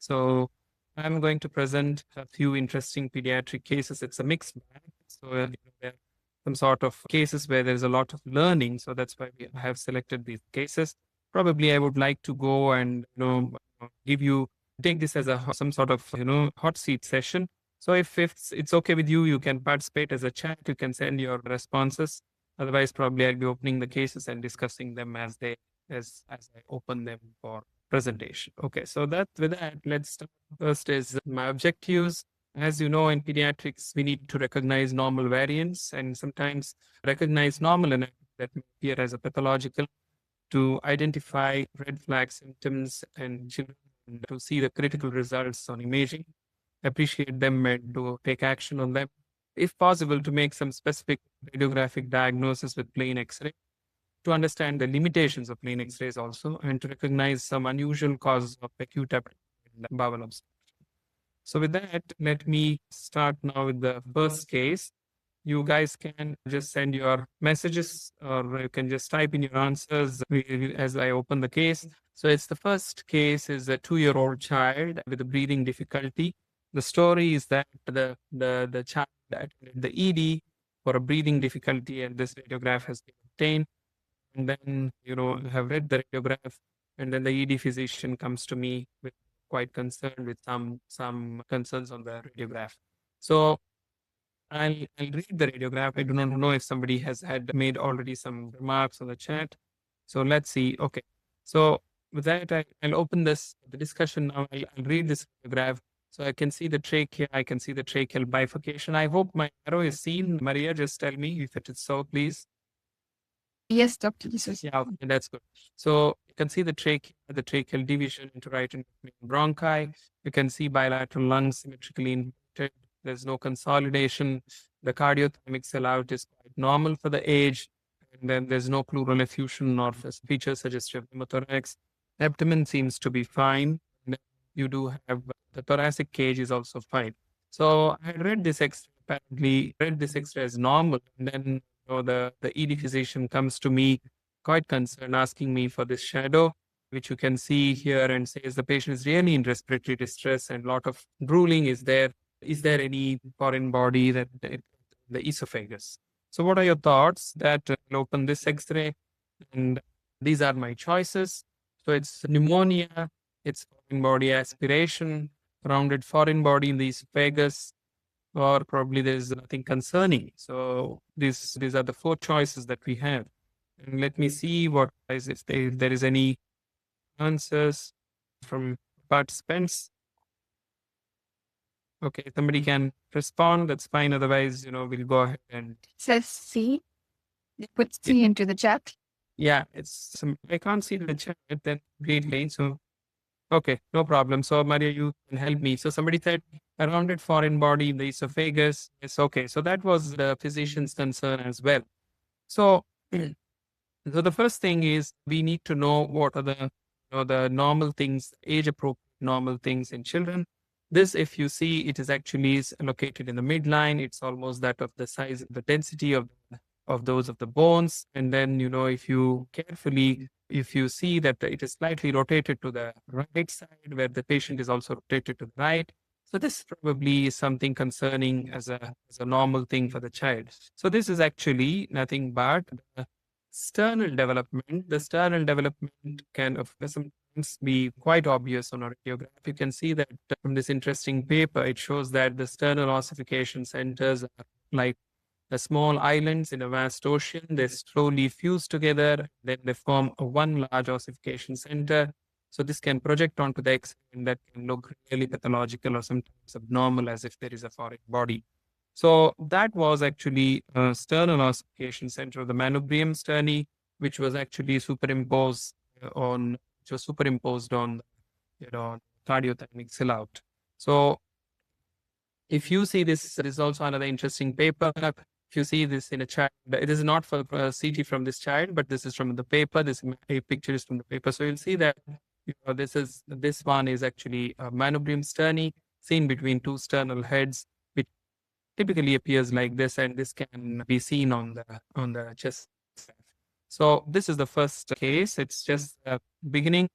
So I'm going to present a few interesting pediatric cases. It's a mixed bag. So there are some sort of cases where there's a lot of learning. So that's why I have selected these cases. Probably I would like to go and take this as some sort of hot seat session. So if it's okay with you, you can participate as a chat. You can send your responses. Otherwise, probably I'll be opening the cases and discussing them as I open them for presentation. Okay, so with that, let's start. First is my objectives. As you know, in pediatrics, we need to recognize normal variants and sometimes recognize normal anatomy that may appear as a pathological to identify red flag symptoms and children and to see the critical results on imaging, appreciate them and to take action on them. If possible, to make some specific radiographic diagnosis with plain X-ray, to understand the limitations of plain X-rays also, and to recognize some unusual causes of acute abdominal and bowel obstruction. So with that, let me start now with the first case. You guys can just send your messages or you can just type in your answers as I open the case. So it's the first case is a 2-year-old child with a breathing difficulty. The story is that the child attended the ED for a breathing difficulty and this radiograph has been obtained. And then, have read the radiograph and then the ED physician comes to me with quite concerned with some concerns on the radiograph. So I'll read the radiograph. I do not know if somebody has made already some remarks on the chat. So let's see. Okay. So with that, I'll open the discussion now. I'll read this radiograph. So I can see the trachea. I can see the tracheal bifurcation. I hope my arrow is seen. Maria, just tell me if it is so, please. Yes, Dr. Jesus. Yeah, okay, that's good. So you can see the tracheal division into right and left bronchi. You can see bilateral lungs symmetrically inverted. There's no consolidation. The cardiothoracic sellout is quite normal for the age. And then there's no pleural effusion or features suggestive of pneumothorax. Abdomen seems to be fine. And you do have the thoracic cage is also fine. So I read this X-ray as normal. And then the ED physician comes to me quite concerned, asking me for this shadow, which you can see here, and says the patient is really in respiratory distress and a lot of drooling is there. Is there any foreign body that the esophagus? So what are your thoughts? That I'll open this X-ray and these are my choices. So it's pneumonia, it's foreign body aspiration, rounded foreign body in the esophagus, or probably there's nothing concerning. So these are the 4 choices that we have. And let me see if there is any answers from participants. Okay, somebody can respond. That's fine. Otherwise, we'll go ahead and. It says C. They put C into the chat. Yeah, I can't see the chat then greatly. So, okay, no problem. So, Maria, you can help me. So, somebody said a rounded foreign body in the esophagus. Yes, okay. So, that was the physician's concern as well. So, so the first thing is we need to know what are the normal things, age-appropriate normal things in children. This, if you see, it is actually located in the midline. It's almost that of the size, the density of those of the bones. And then, if you see that it is slightly rotated to the right side, where the patient is also rotated to the right. So this probably is something concerning as a normal thing for the child. So this is actually nothing but the sternal development. The sternal development can sometimes be quite obvious on a radiograph. You can see that from this interesting paper, it shows that the sternal ossification centers are like the small islands in a vast ocean. They slowly fuse together, then they form one large ossification center. So this can project onto the X-ray and that can look really pathological or sometimes abnormal as if there is a foreign body. So that was actually a sternal ossification center of the manubrium sterni, which was actually superimposed on cardiothoracic sellout. So if you see this, there is also another interesting paper. If you see this in a child, it is not for CT from this child, but this is from the paper. This picture is from the paper. So you'll see that this one is actually a manubrium sterni seen between 2 sternal heads, which typically appears like this, and this can be seen on the chest. So this is the first case. It's just the beginning.